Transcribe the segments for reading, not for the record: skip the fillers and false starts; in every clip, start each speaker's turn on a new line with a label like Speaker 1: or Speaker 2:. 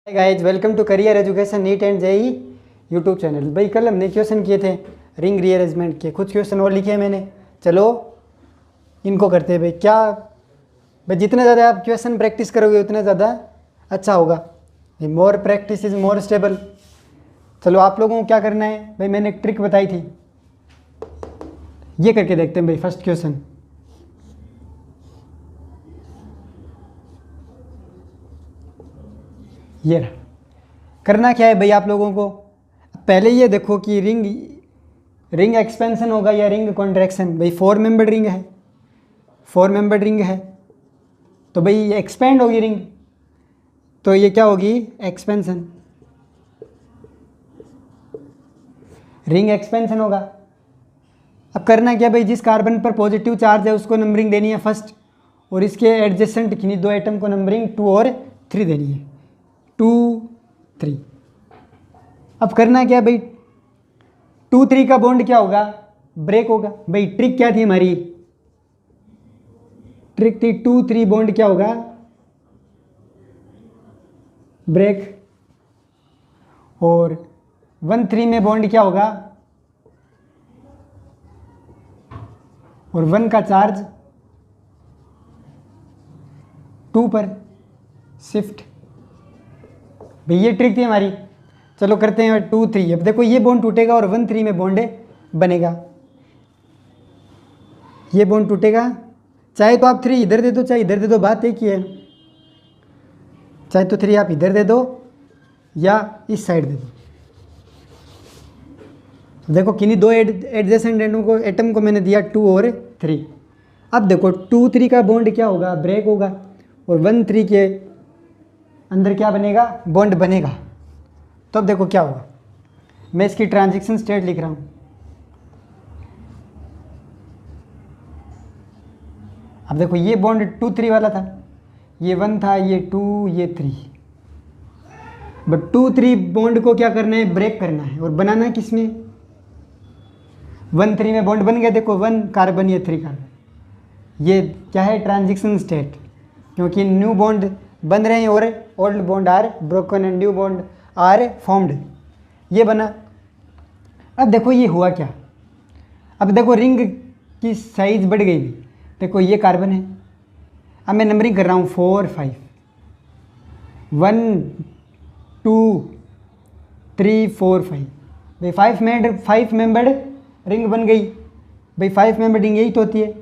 Speaker 1: Guys welcome to career education NEET and JEE YouTube channel. भाई कल हमने question किए थे रिंग रीअरेंजमेंट के, कुछ क्वेश्चन और लिखे हैं मैंने। चलो इनको करते हैं भाई। क्या भाई जितने ज़्यादा आप क्वेश्चन प्रैक्टिस करोगे उतना ज़्यादा अच्छा होगा। More practice is more stable. चलो आप लोगों को क्या करना है भाई, मैंने एक ट्रिक बताई थी, ये करके देखते हैं भाई। फर्स्ट क्वेश्चन, ये रहा। करना क्या है भाई आप लोगों को, पहले ये देखो कि रिंग एक्सपेंशन होगा या रिंग कॉन्ट्रैक्शन। भाई 4 मेंबर्ड रिंग है, 4 मेंबर्ड रिंग है तो भाई एक्सपेंड होगी रिंग, तो ये क्या होगी, एक्सपेंशन। रिंग एक्सपेंशन होगा। अब करना क्या भाई, जिस कार्बन पर पॉजिटिव चार्ज है उसको नंबरिंग देनी है फर्स्ट, और इसके एडजेसेंट किन्हीं दो एटम को नंबरिंग 2 और 3 देनी है, 2 3। अब करना क्या भाई, 2 3 का बॉन्ड क्या होगा, ब्रेक होगा। भाई ट्रिक क्या थी हमारी, ट्रिक थी 2 3 बॉन्ड क्या होगा, ब्रेक। और 1 3 में बॉन्ड क्या होगा, और 1 का चार्ज 2 पर शिफ्ट। भाई ये ट्रिक थी हमारी। चलो करते हैं 2 3। अब देखो ये बॉन्ड टूटेगा और 1 3 में बॉन्ड बनेगा, ये बॉन्ड टूटेगा। चाहे तो आप 3 इधर दे दो, चाहे इधर दे दो, बात एक ही है। चाहे तो 3 आप इधर दे दो या इस साइड दे दो। देखो किन्हीं दो एडजेसेंट एटम को मैंने दिया 2 और 3। अब देखो 2 3 का बॉन्ड क्या होगा, ब्रेक होगा, और 1 3 के अंदर क्या बनेगा, बॉन्ड बनेगा। तो अब देखो क्या होगा, मैं इसकी ट्रांजिशन स्टेट लिख रहा हूँ। अब देखो ये बॉन्ड 2 3 वाला था, ये 1 था, ये 2, ये 3। बट 2 3 बॉन्ड को क्या करना है, ब्रेक करना है। और बनाना किस में, 1 3 में बॉन्ड बन गया। देखो 1 कार्बन, ये 3 कार्बन, ये क्या है, ट्रांजिशन स्टेट, क्योंकि न्यू बॉन्ड बन रहे हैं और old bond are broken and new bond are formed, ये बना। अब देखो ये हुआ क्या, अब देखो रिंग की साइज बढ़ गई। देखो ये कार्बन है, अब मैं नंबरिंग कर रहा हूँ 4 5, 1 2 3 4 5। भाई 5 मेंबर्ड रिंग बन गई। भाई 5 मेंबर्ड रिंग यही तो होती है।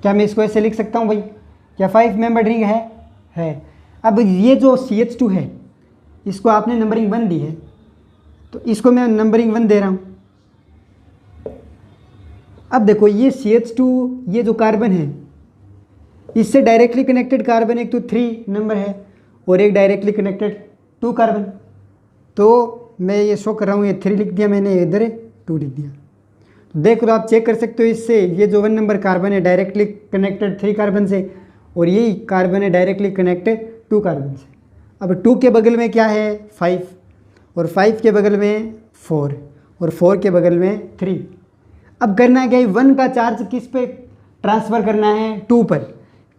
Speaker 1: क्या मैं इसको ऐसे लिख सकता हूँ भाई, क्या 5 मेंबर्ड रिंग है। अब ये जो CH2 है इसको आपने नंबरिंग 1 दी है, तो इसको मैं नंबरिंग 1 दे रहा हूँ। अब देखो ये CH2, ये जो कार्बन है इससे डायरेक्टली कनेक्टेड कार्बन एक तो 3 नंबर है और एक डायरेक्टली कनेक्टेड 2 कार्बन। तो मैं ये शो कर रहा हूँ, ये 3 लिख दिया मैंने, इधर 2 लिख दिया। देखो आप चेक कर सकते हो इससे, ये जो 1 नंबर कार्बन है डायरेक्टली कनेक्टेड 3 कार्बन से, और यही कार्बन है डायरेक्टली कनेक्टेड 2 कार्बन से। अब 2 के बगल में क्या है, 5, और 5 के बगल में 4, और 4 के बगल में 3। अब करना क्या है, 1 का चार्ज किस पे ट्रांसफ़र करना है, 2 पर।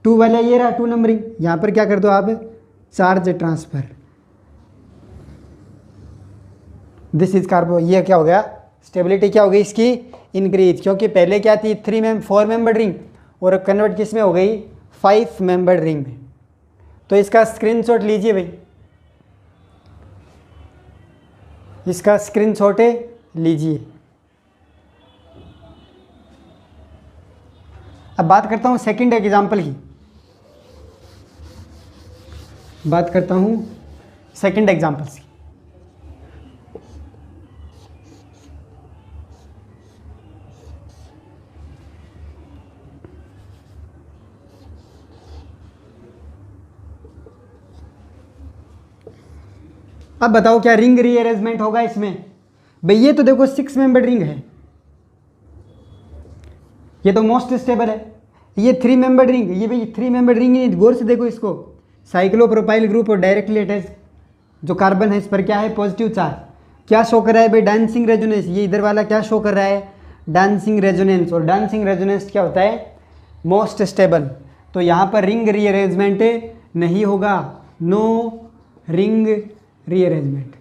Speaker 1: 2 वाला ये रहा 2 नंबरिंग, यहाँ पर क्या कर दो आप, चार्ज ट्रांसफ़र। दिस इज कार्बो, ये क्या हो गया, स्टेबिलिटी क्या हो गई इसकी, इंक्रीज। क्योंकि पहले क्या थी 4 मेंबर्ड रिंग, और कन्वर्ट किस में हो गई, 5 मेंबर्ड रिंग में। तो इसका स्क्रीनशॉट लीजिए भाई, इसका स्क्रीनशॉट लीजिए। अब बात करता हूँ सेकंड एग्जाम्पल की, बात करता हूँ सेकंड एग्जाम्पल्स की। अब बताओ क्या रिंग रीअरेंजमेंट होगा इसमें। भाई ये तो देखो 6 मेंबर्ड रिंग है, ये तो मोस्ट स्टेबल है। ये 3 मेंबर्ड रिंग, ये भाई 3 मेंबर्ड रिंग है, गौर से देखो इसको, साइक्लोप्रोपाइल ग्रुप और डायरेक्टली अटैच जो कार्बन है इस पर क्या है, पॉजिटिव चार्ज। क्या शो कर रहा है भाई, डांसिंग रेजोनेंस। ये इधर वाला क्या शो कर रहा है, डांसिंग रेजोनेंस। और डांसिंग रेजोनेंस क्या होता है, मोस्ट स्टेबल। तो यहाँ पर रिंग रीअरेंजमेंट नहीं होगा। No ring rearrangement,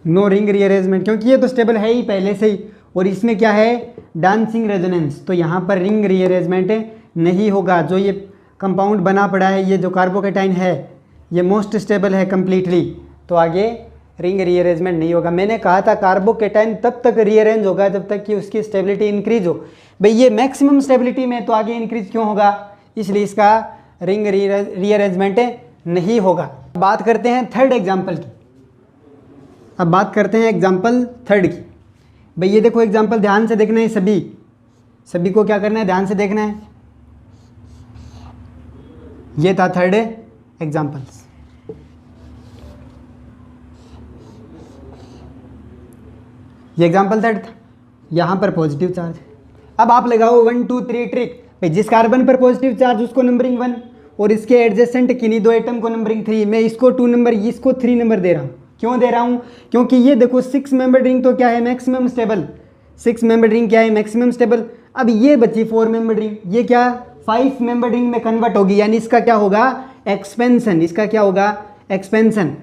Speaker 1: no ring rearrangement, क्योंकि ये तो स्टेबल है ही पहले से ही, और इसमें क्या है डांसिंग रेजोनेंस, तो यहाँ पर रिंग रीअरेंजमेंट नहीं होगा। जो ये कंपाउंड बना पड़ा है, ये जो कार्बोकेटाइन है ये मोस्ट स्टेबल है कंप्लीटली, तो आगे रिंग रीअरेंजमेंट नहीं होगा। मैंने कहा था कार्बोकेटाइन तब तक रीअरेंज होगा जब तक कि उसकी स्टेबिलिटी इंक्रीज हो। भाई ये मैक्सिमम स्टेबिलिटी में, तो आगे इंक्रीज क्यों होगा, इसलिए इसका रिंग रीअरेंजमेंट नहीं होगा। बात करते हैं थर्ड एग्जाम्पल की। अब बात करते हैं एग्जाम्पल थर्ड की। भाई ये देखो एग्जाम्पल ध्यान से देखना है, सभी को क्या करना है, ध्यान से देखना है। ये था थर्ड एग्जाम्पल्स। ये एग्जाम्पल थर्ड था, यहाँ पर पॉजिटिव चार्ज है। अब आप लगाओ 1 2 3 ट्रिक। भाई जिस कार्बन पर पॉजिटिव चार्ज उसको नंबरिंग 1, और इसके एडजेसेंट किन्हीं दो एटम को नंबरिंग 3। मैं इसको 2 नंबर, इसको 3 नंबर दे रहा हूँ। क्यों दे रहा हूँ, क्योंकि ये देखो 6 मेंबर रिंग तो क्या है मैक्सिमम स्टेबल, 6 मेंबर रिंग क्या है मैक्सिमम स्टेबल। अब ये बची 4 मेंबर रिंग, ये क्या 5 मेंबर रिंग में कन्वर्ट होगी, यानी इसका क्या होगा एक्सपेंशन, इसका क्या होगा एक्सपेंशन,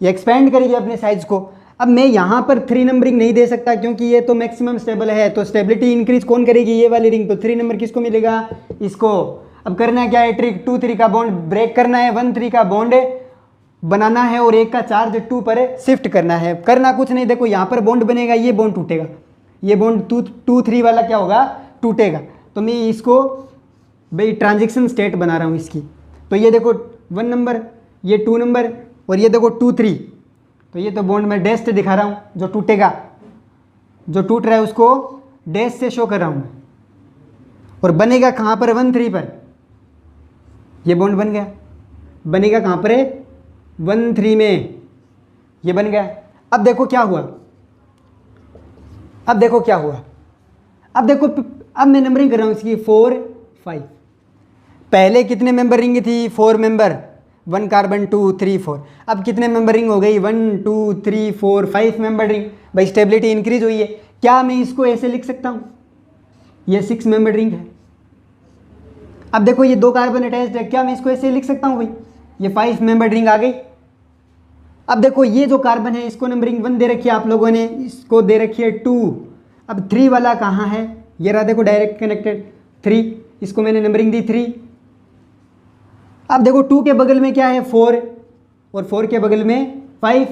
Speaker 1: ये एक्सपेंड करेगी अपने साइज को। अब मैं यहाँ पर 3 नंबरिंग नहीं दे सकता क्योंकि ये तो मैक्सिमम स्टेबल है, तो स्टेबिलिटी इंक्रीज कौन करेगी, ये वाली रिंग, तो 3 नंबर किसको मिलेगा, इसको। अब करना क्या है ट्रिक, 2 3 का बॉन्ड ब्रेक करना है, 1 3 का बॉन्ड बनाना है, और एक का चार्ज 2 पर शिफ्ट करना है। करना कुछ नहीं, देखो यहाँ पर बॉन्ड बनेगा, ये बॉन्ड टूटेगा, ये बॉन्ड 2 3 वाला क्या होगा टूटेगा। तो मैं इसको भाई ट्रांजिशन स्टेट बना रहा हूँ इसकी। तो ये देखो 1 नंबर, ये 2 नंबर, और ये देखो 2 3, तो ये तो बॉन्ड में डैश से दिखा रहा हूँ, जो टूटेगा, जो टूट रहा है उसको डैश से शो कर रहा हूँ मैं। और बनेगा कहाँ पर 1 3 पर, ये बॉन्ड बन गया, बनेगा कहाँ पर 1 3 में, ये बन गया। अब देखो क्या हुआ, अब देखो क्या हुआ, अब देखो, अब मैं नंबरिंग कर रहा हूँ इसकी 4 5। पहले कितने मेंबर रिंग थी, 4 मेंबर, 1 कार्बन 2 3 4। अब कितने मेंबर रिंग हो गई, 1 2 3 4 5 मेंबर रिंग। भाई स्टेबिलिटी इंक्रीज हुई है। क्या मैं इसको ऐसे लिख सकता हूँ, ये 6 मेंबर रिंग है। अब देखो ये 2 कार्बन अटैच्ड है, क्या मैं इसको ऐसे लिख सकता हूँ, भाई ये 5 मेंबर रिंग आ गई। अब देखो ये जो कार्बन है इसको नंबरिंग 1 दे रखी है आप लोगों ने, इसको दे रखी है 2। अब 3 वाला कहाँ है, ये रहा देखो डायरेक्ट कनेक्टेड 3, इसको मैंने नंबरिंग दी 3। अब देखो 2 के बगल में क्या है 4, और 4 के बगल में 5।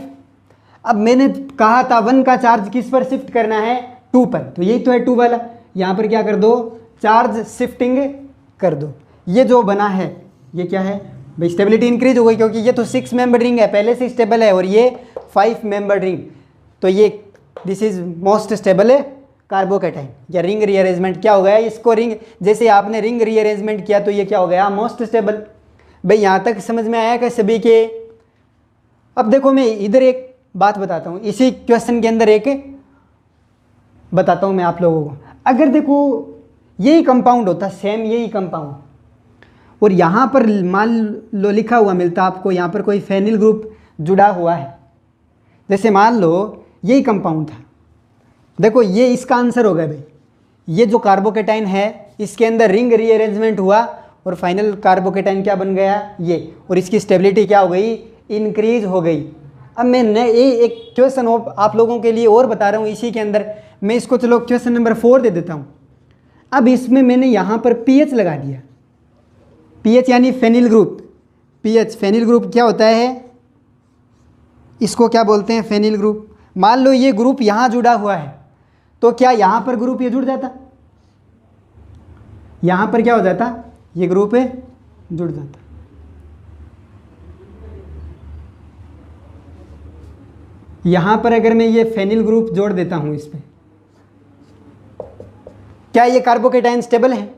Speaker 1: अब मैंने कहा था 1 का चार्ज किस पर शिफ्ट करना है, 2 पर, तो यही तो है 2 वाला। यहाँ पर क्या कर दो, चार्ज शिफ्टिंग कर दो। ये जो बना है ये क्या है भाई, स्टेबिलिटी इंक्रीज हो गई, क्योंकि ये तो 6 मेंबर रिंग है पहले से स्टेबल है, और ये 5 मेंबर रिंग, तो ये दिस इज मोस्ट स्टेबल है कार्बोकेटाइन। या रिंग रीअरेंजमेंट क्या हो गया, इसको रिंग, जैसे आपने रिंग रीअरेंजमेंट किया तो ये क्या हो गया मोस्ट स्टेबल। भाई यहाँ तक समझ में आया क्या सभी के। अब देखो मैं इधर एक बात बताता हूँ, इसी क्वेश्चन के अंदर एक बताता हूँ मैं आप लोगों को। अगर देखो यही कंपाउंड होता, सेम यही कंपाउंड, और यहाँ पर मान लो लिखा हुआ मिलता आपको, यहाँ पर कोई फेनिल ग्रुप जुड़ा हुआ है, जैसे मान लो यही कंपाउंड था। देखो ये इसका आंसर होगा भाई, ये जो कार्बोकेटाइन है इसके अंदर रिंग रीअरेंजमेंट हुआ, और फाइनल कार्बोकेटाइन क्या बन गया ये, और इसकी स्टेबिलिटी क्या हो गई इंक्रीज हो गई। अब मैं एक क्वेश्चन आप लोगों के लिए और बता रहा हूँ इसी के अंदर, मैं इसको चलो क्वेश्चन नंबर 4 दे देता हूँ। अब इसमें मैंने यहाँ पर पीएच लगा दिया, पीएच यानी phenyl group. P H phenyl group क्या होता है, इसको क्या बोलते हैं फेनिल ग्रुप। मान लो ये ग्रुप यहाँ जुड़ा हुआ है, तो क्या यहाँ पर ग्रुप ये जुड़ जाता, यहाँ पर क्या हो जाता, ये ग्रुप है जुड़ जाता। यहाँ पर अगर मैं ये फेनिल ग्रुप जोड़ देता हूँ इस पर, क्या ये कार्बोकेटाइन स्टेबल है,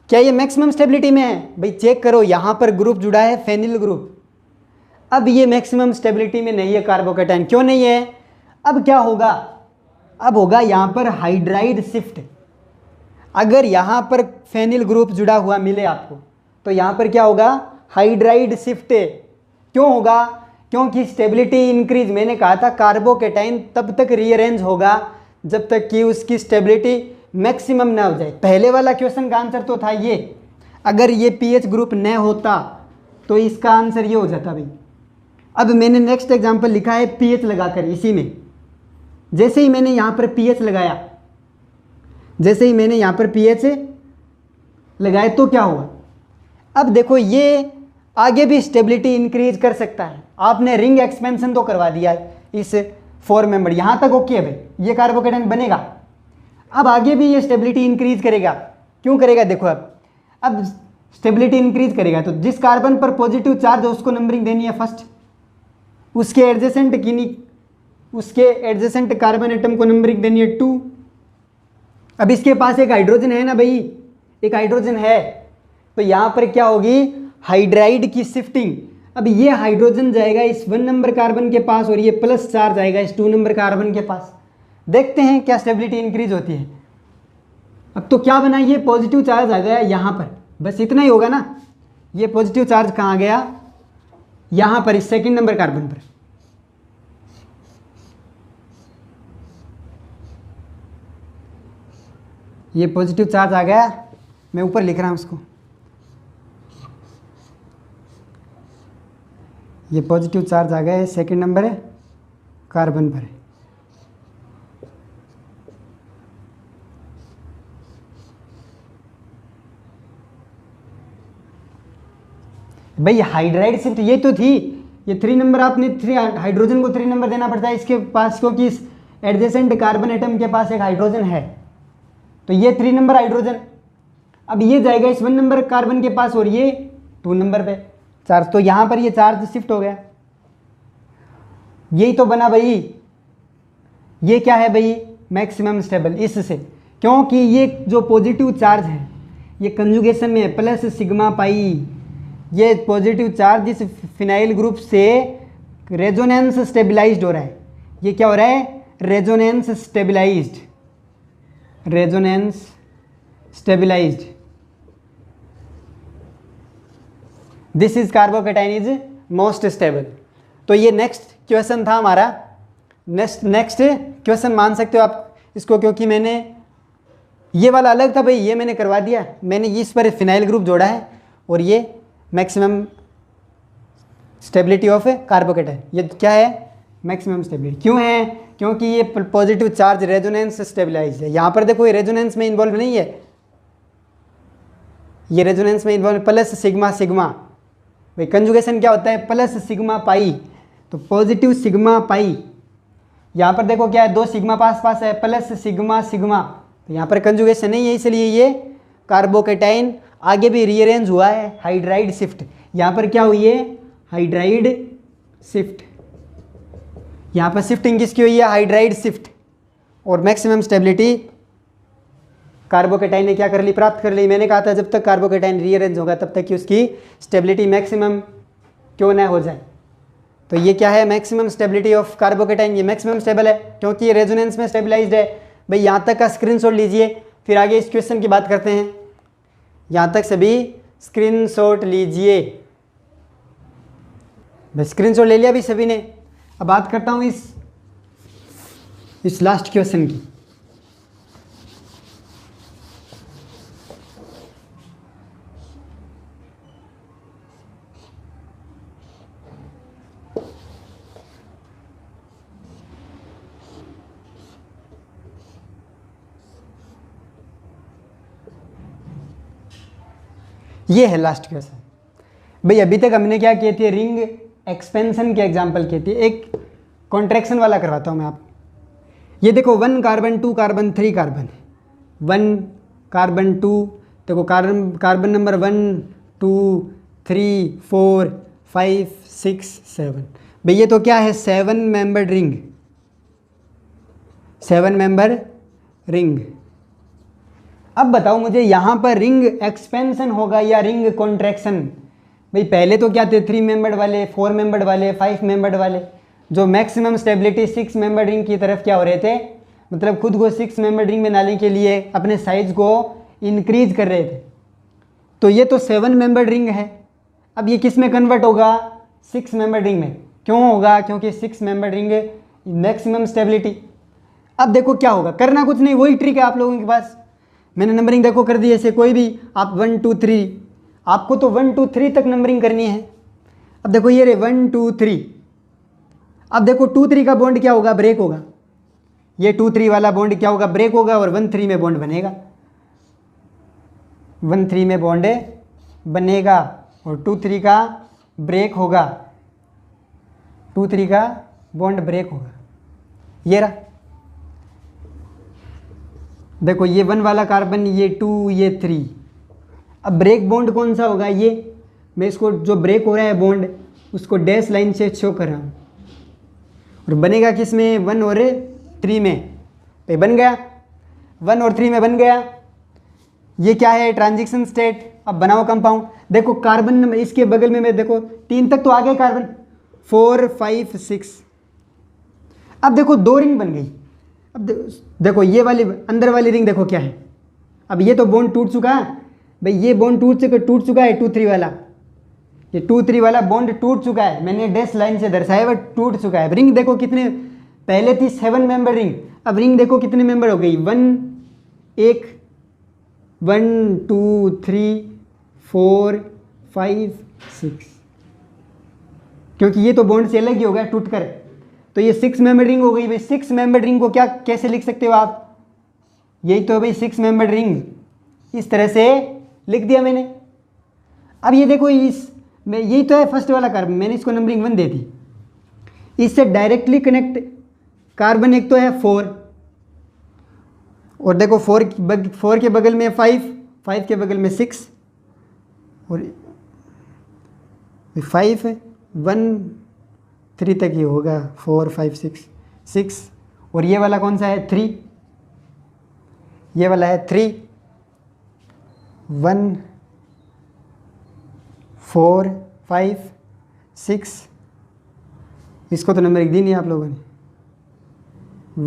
Speaker 1: क्या ये मैक्सिमम स्टेबिलिटी में है। भाई चेक करो, यहाँ पर ग्रुप जुड़ा है फेनिल ग्रुप, अब ये मैक्सिमम स्टेबिलिटी में नहीं है कार्बोकेटाइन, क्यों नहीं है। अब क्या होगा, अब होगा यहाँ पर हाइड्राइड शिफ्ट। अगर यहाँ पर फेनिल ग्रुप जुड़ा हुआ मिले आपको, तो यहाँ पर क्या होगा हाइड्राइड शिफ्ट। क्यों होगा, क्योंकि स्टेबिलिटी इंक्रीज। मैंने कहा था कार्बोकेटाइन तब तक रीअरेंज होगा जब तक कि उसकी स्टेबिलिटी मैक्सिमम ना हो जाए। पहले वाला क्वेश्चन का आंसर तो था ये, अगर ये पीएच ग्रुप न होता तो इसका आंसर ये हो जाता भाई। अब मैंने नेक्स्ट एग्जांपल लिखा है पीएच लगाकर, इसी में जैसे ही मैंने यहाँ पर पीएच लगाया, जैसे ही मैंने यहाँ पर पीएच लगाया तो क्या हुआ, अब देखो ये आगे भी स्टेबिलिटी इंक्रीज कर सकता है। आपने रिंग एक्सपेंशन तो करवा दिया है इस 4 मेंबर, यहाँ तक ओके है भाई, ये कार्बोकेटाइन बनेगा। अब आगे भी ये स्टेबिलिटी इंक्रीज करेगा, क्यों करेगा देखो, अब स्टेबिलिटी इंक्रीज करेगा तो जिस कार्बन पर पॉजिटिव चार्ज है उसको नंबरिंग देनी है फर्स्ट, उसके एडजेसेंट कार्बन एटम को नंबरिंग देनी है 2। अब इसके पास एक हाइड्रोजन है ना भाई, एक हाइड्रोजन है, तो यहाँ पर क्या होगी, हाइड्राइड की शिफ्टिंग। अब ये हाइड्रोजन जाएगा इस 1 नंबर कार्बन के पास और ये प्लस चार्ज आएगा इस 2 नंबर कार्बन के पास। देखते हैं क्या स्टेबिलिटी इंक्रीज होती है। अब तो क्या बना, ये पॉजिटिव चार्ज आ गया यहाँ पर, बस इतना ही होगा ना। ये पॉजिटिव चार्ज कहाँ गया, यहाँ पर इस 2nd नंबर कार्बन पर। ये पॉजिटिव चार्ज आ गया, मैं ऊपर लिख रहा हूँ उसको, ये पॉजिटिव चार्ज आ गया 2nd नंबर कार्बन पर। भाई हाइड्राइड शिफ्ट ये तो थी, ये 3 नंबर, आपने 3 हाइड्रोजन को 3 नंबर देना पड़ता है इसके पास, क्योंकि इस एडजेसेंट कार्बन एटम के पास एक हाइड्रोजन है, तो ये 3 नंबर हाइड्रोजन। अब ये जाएगा इस 1 नंबर कार्बन के पास और ये 2 नंबर पे चार्ज, तो यहाँ पर ये चार्ज शिफ्ट हो गया। यही तो बना भाई, ये क्या है भाई, मैक्सिमम स्टेबल, इससे, क्योंकि ये जो पॉजिटिव चार्ज है ये कंजुगेशन में है प्लस सिग्मा पाई, ये पॉजिटिव चार्ज इस फिनाइल ग्रुप से रेजोनेंस स्टेबलाइज्ड हो रहा है। ये क्या हो रहा है, resonance stabilised, resonance stabilised, this is carbocation is most stable. तो ये नेक्स्ट क्वेश्चन था हमारा, नेक्स्ट क्वेश्चन मान सकते हो आप इसको, क्योंकि मैंने ये वाला अलग था भाई, ये मैंने करवा दिया, मैंने इस पर फिनाइल ग्रुप जोड़ा है और ये मैक्सिमम स्टेबिलिटी ऑफ कार्बोकेटाइन, ये क्या है, मैक्सिमम स्टेबिलिटी। क्यों है, क्योंकि ये पॉजिटिव चार्ज रेजोनेंस स्टेबलाइज है। यहाँ पर देखो ये रेजोनेंस में इन्वॉल्व नहीं है, ये रेजोनेंस में इन्वॉल्व प्लस सिग्मा सिग्मा, भाई कंजुगेशन क्या होता है, प्लस सिग्मा पाई, तो पॉजिटिव सिग्मा पाई, यहाँ पर देखो क्या है, 2 सिग्मा पास पास है, प्लस सिग्मा सिग्मा, तो यहाँ पर कंजुगेशन नहीं है, इसलिए ये कार्बोकेटाइन आगे भी रीअरेंज हुआ है, हाइड्राइड शिफ्ट। यहाँ पर क्या हुई है, हाइड्राइड शिफ्ट, यहाँ पर शिफ्टिंग किसकी हुई है, हाइड्राइड शिफ्ट, और मैक्सिमम स्टेबिलिटी कार्बोकेटाइन ने क्या कर ली, प्राप्त कर ली। मैंने कहा था जब तक कार्बोकेटाइन रीअरेंज होगा तब तक कि उसकी स्टेबिलिटी मैक्सिमम क्यों ना हो जाए। तो ये क्या है, मैक्सिमम स्टेबिलिटी ऑफ कार्बोकेटाइन, ये मैक्सिमम स्टेबल है क्योंकि ये रेजोनेंस में स्टेबलाइज्ड है। भाई यहाँ तक का स्क्रीनशॉट लीजिए, फिर आगे इस क्वेश्चन की बात करते हैं। यहाँ तक सभी स्क्रीनशॉट लीजिए, भाई स्क्रीनशॉट ले लिया भी सभी ने। अब बात करता हूँ इस लास्ट क्वेश्चन की। ये है लास्ट क्वेश्चन। भाई अभी तक हमने क्या किए थे, रिंग एक्सपेंशन के एग्जाम्पल किए थे। एक कॉन्ट्रैक्शन वाला करवाता हूँ मैं आप। ये देखो 1 कार्बन 2 कार्बन 3 कार्बन, 1 कार्बन 2, देखो कार्बन नंबर 1 2 3 4 5 6 7। भाई ये तो क्या है, 7 मेंबर रिंग, 7 मेंबर रिंग। अब बताओ मुझे यहाँ पर रिंग एक्सपेंशन होगा या रिंग कॉन्ट्रैक्शन। भाई पहले तो क्या थे, 3 मेंबर्ड वाले, 4 मेंबर्ड वाले, 5 मेंबर्ड वाले, जो मैक्सिमम स्टेबिलिटी 6 मेंबर्ड रिंग की तरफ क्या हो रहे थे, मतलब खुद को 6 मेंबर्ड रिंग में लाने के लिए अपने साइज को इंक्रीज कर रहे थे। तो ये तो 7 मेंबर्ड रिंग है। अब ये किस में कन्वर्ट होगा, 6 मेंबर्ड रिंग में। क्यों होगा, क्योंकि 6 मेंबर्ड रिंग मैक्सिमम स्टेबिलिटी। अब देखो क्या होगा, करना कुछ नहीं, वही ट्रिक है आप लोगों के पास। मैंने नंबरिंग देखो कर दी ऐसे, कोई भी आप 1 2 3 आपको तो 1 2 3 तक नंबरिंग करनी है। अब देखो ये रे 1 2 3, अब देखो 2 3 का बॉन्ड क्या होगा, ब्रेक होगा। ये 2 3 वाला बॉन्ड क्या होगा, ब्रेक होगा, और 1 3 में बॉन्ड बनेगा, 1 3 में बॉन्ड बनेगा, और 2 3 का ब्रेक होगा, 2 3 का बॉन्ड ब्रेक होगा। ये रहा, देखो ये 1 वाला कार्बन, ये 2, ये 3। अब ब्रेक बॉन्ड कौन सा होगा, ये मैं इसको जो ब्रेक हो रहा है बॉन्ड उसको डैश लाइन से शो कर रहा हूँ, और बनेगा किस में, 1 और 3 में। पे बन गया, 1 और 3 में बन गया। ये क्या है, ट्रांजिशन स्टेट। अब बनाओ कंपाउंड। देखो कार्बन इसके बगल में मैं देखो 3 तक तो आ गए कार्बन, 4 5 6। अब देखो 2 रिंग बन गई। अब देखो ये वाली अंदर वाली रिंग देखो क्या है। अब ये तो बॉन्ड टूट चुका है भाई, ये बॉन्ड टूट चुका है 2 3 वाला, ये 2 3 वाला बॉन्ड टूट चुका है, मैंने डैश लाइन से दर्शाया वह टूट चुका है। रिंग देखो कितने, पहले थी 7 मेंबर रिंग, अब रिंग देखो कितने मेंबर हो गई, 1 2 3 4 5 6, क्योंकि ये तो बॉन्ड से अलग ही हो गया टूट कर, तो ये 6 मेंबर रिंग हो गई भाई। 6 मेंबर रिंग को क्या कैसे लिख सकते हो आप, यही तो भाई 6 मेंबर रिंग, इस तरह से लिख दिया मैंने। अब ये देखो मैं यही तो है फर्स्ट वाला कार्बन, मैंने इसको नंबरिंग 1 दे दी। इससे डायरेक्टली कनेक्ट कार्बन एक तो है 4, और देखो 4 के बगल में 5 के बगल में 6, और 5 1 3 तक ये होगा, 4 5 6, और ये वाला कौन सा है, 3, ये वाला है 3 1 4 5 6, इसको तो नंबर एक दी नहीं आप लोगों ने,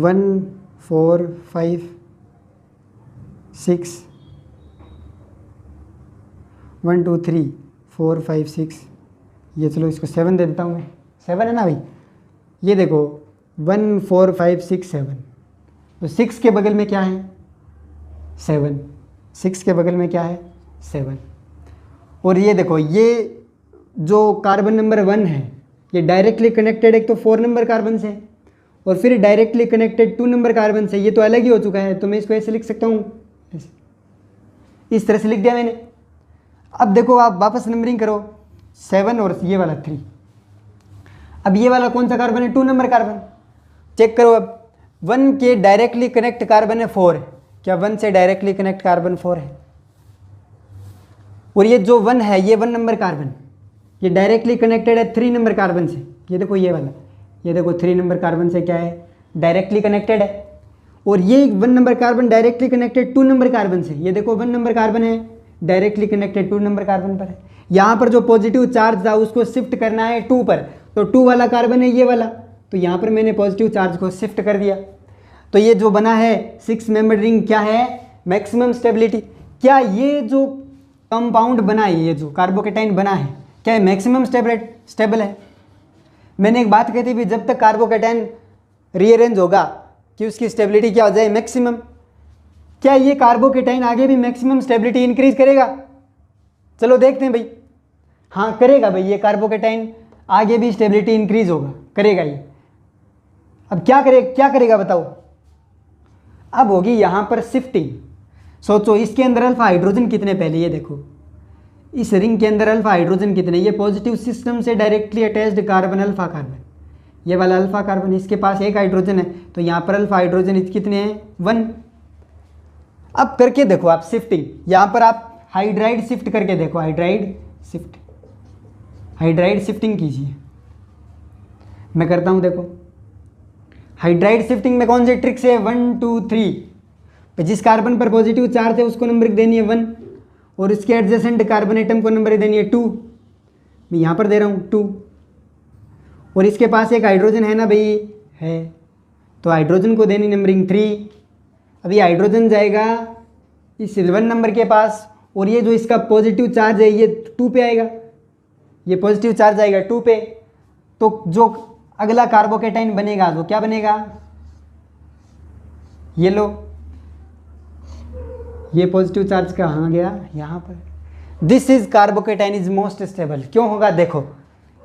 Speaker 1: 1 4 5 6 1 2 3 4 5 6, ये चलो इसको 7 दे देता हूँ मैं, 7 है ना भाई। ये देखो 1 4 5 6 7, तो 6 के बगल में क्या है, 7, 6 के बगल में क्या है, 7। और ये देखो ये जो कार्बन नंबर 1 है ये डायरेक्टली कनेक्टेड एक तो 4 नंबर कार्बन से, और फिर डायरेक्टली कनेक्टेड 2 नंबर कार्बन से, ये तो अलग ही हो चुका है, तो मैं इसको ऐसे लिख सकता हूँ, इस तरह से लिख दिया मैंने। अब देखो आप वापस नंबरिंग करो, 7 और ये वाला 3। अब ये वाला कौन सा कार्बन है, 2 नंबर कार्बन, चेक करो। अब 1 के डायरेक्टली कनेक्ट कार्बन है 4, क्या 1 से डायरेक्टली कनेक्ट कार्बन 4 है, और ये जो 1 है ये 1 नंबर कार्बन, ये डायरेक्टली कनेक्टेड है 3 नंबर कार्बन से। ये देखो ये वाला, ये देखो 3 नंबर कार्बन से क्या है, डायरेक्टली कनेक्टेड है। और ये 1 number carbon directly connected 2 number carbon से, ये देखो 1 नंबर कार्बन है डायरेक्टली कनेक्टेड 2 नंबर कार्बन पर है। यहाँ पर जो पॉजिटिव चार्ज था उसको शिफ्ट करना है 2 पर, तो 2 वाला कार्बन है ये वाला, तो यहाँ पर मैंने पॉजिटिव चार्ज को शिफ्ट कर दिया। तो ये जो बना है 6 मेंबर रिंग क्या है, मैक्सिमम स्टेबिलिटी। क्या ये जो कंपाउंड बना है, ये जो कार्बोकेटाइन बना है, क्या है मैक्सिमम स्टेबल है। मैंने एक बात कही थी भी जब तक कार्बोकेटाइन रीअरेंज होगा कि उसकी स्टेबिलिटी क्या हो जाए, मैक्सिमम। क्या ये कार्बोकेटाइन आगे भी मैक्सिमम स्टेबिलिटी इंक्रीज करेगा, चलो देखते हैं भाई। हाँ करेगा भाई, ये कार्बोकेटाइन आगे भी स्टेबिलिटी इंक्रीज होगा, करेगा ये। अब क्या करेगा बताओ। अब होगी यहाँ पर शिफ्टिंग। सोचो इसके अंदर अल्फा हाइड्रोजन कितने, पहले ये देखो इस रिंग के अंदर अल्फा हाइड्रोजन कितने, ये पॉजिटिव सिस्टम से directly attached carbon alpha carbon, ये वाला अल्फा कार्बन, इसके पास एक हाइड्रोजन है, तो यहाँ पर अल्फा हाइड्रोजन कितने हैं, 1। अब करके देखो आप शिफ्टिंग, यहाँ पर आप हाइड्राइड शिफ्ट करके देखो, हाइड्राइड शिफ्टिंग कीजिए। मैं करता हूँ, देखो हाइड्राइड शिफ्टिंग में कौन से ट्रिक से 1 2 3, जिस कार्बन पर पॉजिटिव चार्ज है उसको नंबर देनी है 1, और इसके एडजेसेंट कार्बन एटम को नंबर देनी है 2। मैं यहाँ पर दे रहा हूँ 2, और इसके पास एक हाइड्रोजन है ना भाई, है, तो हाइड्रोजन को देनी नंबरिंग 3। अभी हाइड्रोजन जाएगा इस 1 नंबर के पास, और ये जो इसका पॉजिटिव चार्ज है ये 2 पे आएगा, ये पॉजिटिव चार्ज आएगा 2 पे, तो जो अगला कार्बोकेटाइन बनेगा वो क्या बनेगा, ये लो, ये पॉजिटिव चार्ज कहाँ गया, यहाँ पर। This is carbocation is most stable. क्यों होगा देखो,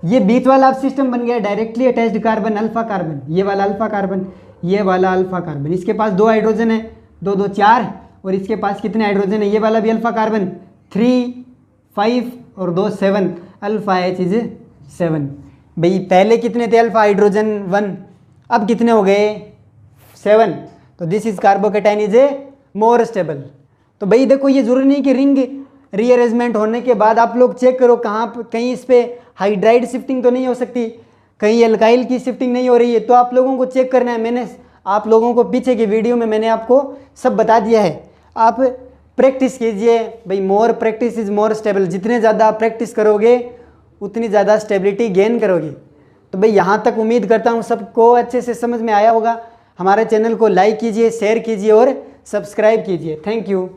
Speaker 1: ये बीच वाला अब सिस्टम बन गया directly attached carbon alpha carbon, ये वाला अल्फा कार्बन, ये वाला अल्फा कार्बन, इसके पास 2 हाइड्रोजन है, 2 2 4, और इसके पास कितने हाइड्रोजन है, ये वाला भी अल्फा कार्बन 3 5 और 2 7, अल्फा एच इज 7। भाई पहले कितने थे अल्फा हाइड्रोजन 1, अब कितने हो गए 7, तो this is carbocation is a more stable. तो भाई देखो ये जरूरी नहीं कि रिंग रीअरेंजमेंट होने के बाद आप लोग चेक करो कहीं इस पे हाइड्राइड शिफ्टिंग तो नहीं हो सकती, कहीं एल्काइल की शिफ्टिंग नहीं हो रही है, तो आप लोगों को चेक करना है। मैंने आप लोगों को पीछे की वीडियो में मैंने आपको सब बता दिया है, आप प्रैक्टिस कीजिए भाई, more practice is more stable. जितने ज़्यादा आप प्रैक्टिस करोगे उतनी ज़्यादा स्टेबिलिटी गेन करोगे। तो भाई यहाँ तक उम्मीद करता हूँ सबको अच्छे से समझ में आया होगा। हमारे चैनल को लाइक कीजिए, शेयर कीजिए और सब्सक्राइब कीजिए। Thank you.